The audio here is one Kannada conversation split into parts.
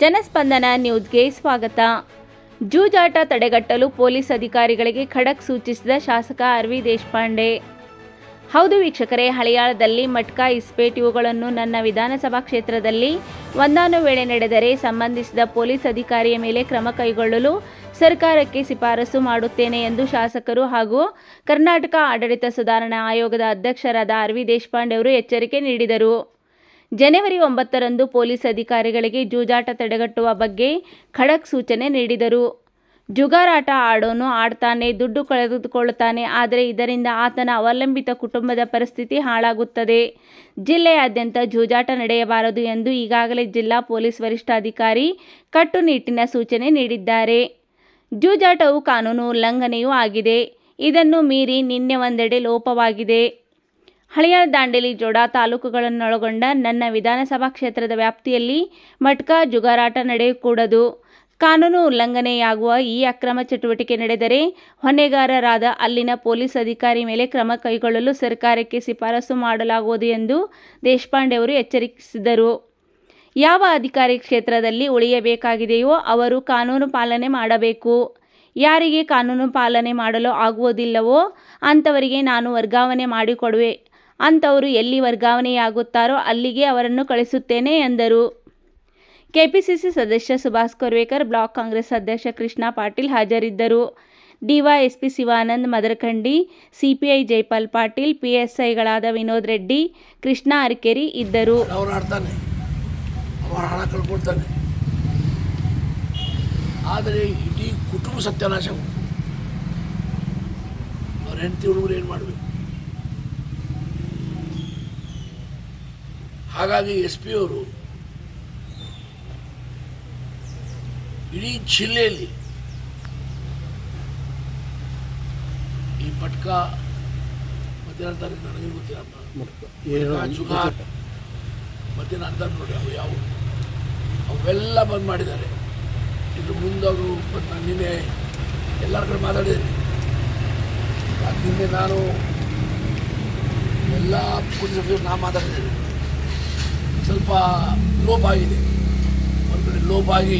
ಜನಸ್ಪಂದನ ನ್ಯೂಸ್ಗೆ ಸ್ವಾಗತ. ಜೂಜಾಟ ತಡೆಗಟ್ಟಲು ಪೊಲೀಸ್ ಅಧಿಕಾರಿಗಳಿಗೆ ಖಡಕ್ ಸೂಚಿಸಿದ ಶಾಸಕ ಆರ್.ವಿ. ದೇಶಪಾಂಡೆ. ಹೌದು ವೀಕ್ಷಕರೇ, ಹಳಿಯಾಳದಲ್ಲಿ ಮಟ್ಕಾ, ಇಸ್ಪೇಟ್ ಇವುಗಳನ್ನು ನನ್ನ ವಿಧಾನಸಭಾ ಕ್ಷೇತ್ರದಲ್ಲಿ ಒಂದಾನು ವೇಳೆ ನಡೆದರೆ ಸಂಬಂಧಿಸಿದ ಪೊಲೀಸ್ ಅಧಿಕಾರಿಯ ಮೇಲೆ ಕ್ರಮ ಕೈಗೊಳ್ಳಲು ಸರ್ಕಾರಕ್ಕೆ ಶಿಫಾರಸು ಮಾಡುತ್ತೇನೆ ಎಂದು ಶಾಸಕರು ಹಾಗೂ ಕರ್ನಾಟಕ ಆಡಳಿತ ಸುಧಾರಣಾ ಆಯೋಗದ ಅಧ್ಯಕ್ಷರಾದ ಆರ್.ವಿ. ದೇಶಪಾಂಡೆ ಅವರು ಎಚ್ಚರಿಕೆ ನೀಡಿದರು. ಜನವರಿ 9ರಂದು ಪೊಲೀಸ್ ಅಧಿಕಾರಿಗಳಿಗೆ ಜೂಜಾಟ ತಡೆಗಟ್ಟುವ ಬಗ್ಗೆ ಖಡಕ್ ಸೂಚನೆ ನೀಡಿದರು. ಜುಗಾರಾಟ ಆಡೋನು ಆಡ್ತಾನೆ, ದುಡ್ಡು ಕಳೆದುಕೊಳ್ಳುತ್ತಾನೆ. ಆದರೆ ಇದರಿಂದ ಆತನ ಅವಲಂಬಿತ ಕುಟುಂಬದ ಪರಿಸ್ಥಿತಿ ಹಾಳಾಗುತ್ತದೆ. ಜಿಲ್ಲೆಯಾದ್ಯಂತ ಜೂಜಾಟ ನಡೆಯಬಾರದು ಎಂದು ಈಗಾಗಲೇ ಜಿಲ್ಲಾ ಪೊಲೀಸ್ ವರಿಷ್ಠಾಧಿಕಾರಿ ಕಟ್ಟುನಿಟ್ಟಿನ ಸೂಚನೆ ನೀಡಿದ್ದಾರೆ. ಜೂಜಾಟವು ಕಾನೂನು ಉಲ್ಲಂಘನೆಯೂ ಆಗಿದೆ. ಇದನ್ನು ಮೀರಿ ನಿನ್ನೆ ಒಂದೆಡೆ ಲೋಪವಾಗಿದೆ. ಹಳಿಯಾಳ, ದಾಂಡೇಲಿ, ಜೋಡಾ ತಾಲೂಕುಗಳನ್ನೊಳಗೊಂಡ ನನ್ನ ವಿಧಾನಸಭಾ ಕ್ಷೇತ್ರದ ವ್ಯಾಪ್ತಿಯಲ್ಲಿ ಮಟ್ಕಾ, ಜುಗಾರಾಟ ನಡೆಯಕೂಡದು. ಕಾನೂನು ಉಲ್ಲಂಘನೆಯಾಗುವ ಈ ಅಕ್ರಮ ಚಟುವಟಿಕೆ ನಡೆದರೆ ಹೊಣೆಗಾರರಾದ ಅಲ್ಲಿನ ಪೊಲೀಸ್ ಅಧಿಕಾರಿ ಮೇಲೆ ಕ್ರಮ ಕೈಗೊಳ್ಳಲು ಸರ್ಕಾರಕ್ಕೆ ಶಿಫಾರಸು ಮಾಡಲಾಗುವುದು ಎಂದು ದೇಶಪಾಂಡೆ ಅವರು ಎಚ್ಚರಿಸಿದರು. ಯಾವ ಅಧಿಕಾರಿ ಕ್ಷೇತ್ರದಲ್ಲಿ ಉಳಿಯಬೇಕಾಗಿದೆಯೋ ಅವರು ಕಾನೂನು ಪಾಲನೆ ಮಾಡಬೇಕು. ಯಾರಿಗೆ ಕಾನೂನು ಪಾಲನೆ ಮಾಡಲು ಆಗುವುದಿಲ್ಲವೋ ಅಂಥವರಿಗೆ ನಾನು ವರ್ಗಾವಣೆ ಮಾಡಿಕೊಡುವೆ. ಅಂಥವರು ಎಲ್ಲಿ ವರ್ಗಾವಣೆಯಾಗುತ್ತಾರೋ ಅಲ್ಲಿಗೆ ಅವರನ್ನು ಕಳಿಸುತ್ತೇನೆ ಎಂದರು. ಕೆಪಿಸಿಸಿ ಸದಸ್ಯ ಸುಭಾಷ್ ಕೊರ್ವೇಕರ್, ಬ್ಲಾಕ್ ಕಾಂಗ್ರೆಸ್ ಅಧ್ಯಕ್ಷ ಕೃಷ್ಣ ಪಾಟೀಲ್ ಹಾಜರಿದ್ದರು. ಡಿವೈಎಸ್ಪಿ ಶಿವಾನಂದ್ ಮದರಖಂಡಿ, ಸಿಪಿಐ ಜೈಪಾಲ್ ಪಾಟೀಲ್, ಪಿಎಸ್ಐಗಳಾದ ವಿನೋದ್ ರೆಡ್ಡಿ, ಕೃಷ್ಣ ಅರಕೇರಿ ಇದ್ದರು. ಆದರೆ ಇಡೀ ಕುಟುಂಬ ಸತ್ಯನಾಶ. ಅವ್ರ ಹೆಂಡತಿ ಹುಡುಗರು ಏನು ಮಾಡಬೇಕು? ಹಾಗಾಗಿ SP ಅವರು ಇಡೀ ಜಿಲ್ಲೆಯಲ್ಲಿ ಈ ಮಟ್ಕಾ ಮಧ್ಯಾಹ್ನ ನನಗೆ ಗೊತ್ತಿಲ್ಲ, ಜುಗಾರ್ ಮಧ್ಯಾಹ್ನ ಅಂತ ನೋಡಿ ಅವು ಯಾವ ಅವೆಲ್ಲ ಬಂದ್ ಮಾಡಿದ್ದಾರೆ. ಇದ್ರ ಮುಂದೆ ಅವರು ನಾನು ನಿನ್ನೆ ಎಲ್ಲರ ಕಡೆ ಮಾತಾಡಿದ್ದೀನಿ. ನಿನ್ನೆ ನಾನು ಎಲ್ಲ ಪೊಲೀಸ್ ಆಫೀಸರ್ ನಾನು ಮಾತಾಡಿದ್ದೇನೆ. ಸ್ವಲ್ಪ ಲೋಪ ಆಗಿದೆ, ಒಂದು ಕಡೆ ಲೋಪ ಆಗಿ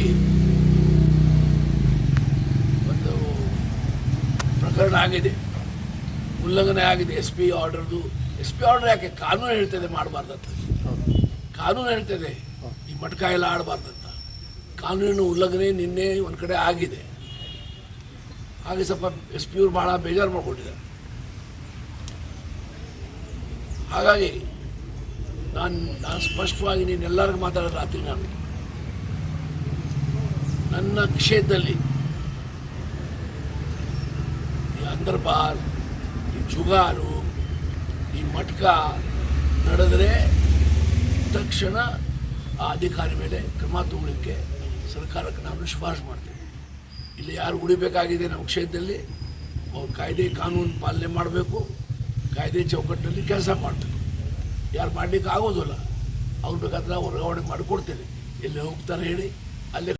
ಒಂದು ಪ್ರಕರಣ ಆಗಿದೆ, ಉಲ್ಲಂಘನೆ ಆಗಿದೆ. SP ಆರ್ಡರ್ದು. SP ಆರ್ಡರ್ ಯಾಕೆ? ಕಾನೂನು ಹೇಳ್ತದೆ ಮಾಡಬಾರ್ದಂತ. ಕಾನೂನು ಹೇಳ್ತದೆ ಈ ಮಟ್ಕಾ ಎಲ್ಲ ಆಡಬಾರ್ದಂತ. ಕಾನೂನಿನ ಉಲ್ಲಂಘನೆ ನಿನ್ನೆ ಒಂದು ಕಡೆ ಆಗಿದೆ. ಹಾಗೆ ಸ್ವಲ್ಪ SP ಅವರು ಭಾಳ ಬೇಜಾರು ಮಾಡಿಕೊಂಡಿದ್ದಾರೆ. ಹಾಗಾಗಿ ನಾನು ಸ್ಪಷ್ಟವಾಗಿ ನೀನೆಲ್ಲರಿಗೂ ಮಾತಾಡೋದು ರಾತ್ರಿ ನನ್ನ ಕ್ಷೇತ್ರದಲ್ಲಿ ಈ ಅಂದರ್ಬಾರ್, ಈ ಜುಗಾರು, ಈ ಮಟ್ಕಾ ನಡೆದರೆ ತಕ್ಷಣ ಆ ಅಧಿಕಾರಿ ಮೇಲೆ ಕ್ರಮ ತಗೊಳ್ಳಿಕ್ಕೆ ಸರ್ಕಾರಕ್ಕೆ ನಾನು ಶಿಫಾರಸು ಮಾಡ್ತೇನೆ. ಇಲ್ಲಿ ಯಾರು ಉಳಿಬೇಕಾಗಿದೆ ನಮ್ಮ ಕ್ಷೇತ್ರದಲ್ಲಿ ಅವ್ರು ಕಾಯ್ದೆ ಕಾನೂನು ಪಾಲನೆ ಮಾಡಬೇಕು, ಕಾಯ್ದೆ ಚೌಕಟ್ಟಿನಲ್ಲಿ ಕೆಲಸ ಮಾಡಬೇಕು. ಯಾರು ಮಾಡಲಿಕ್ಕೆ ಆಗೋದಿಲ್ಲ ಅವ್ರು ಬೇಕಾದ್ರೆ ವರ್ಗಾವಣೆ ಮಾಡಿಕೊಡ್ತೇನೆ. ಎಲ್ಲಿ ಹೋಗ್ತಾರೆ ಹೇಳಿ, ಅಲ್ಲೇ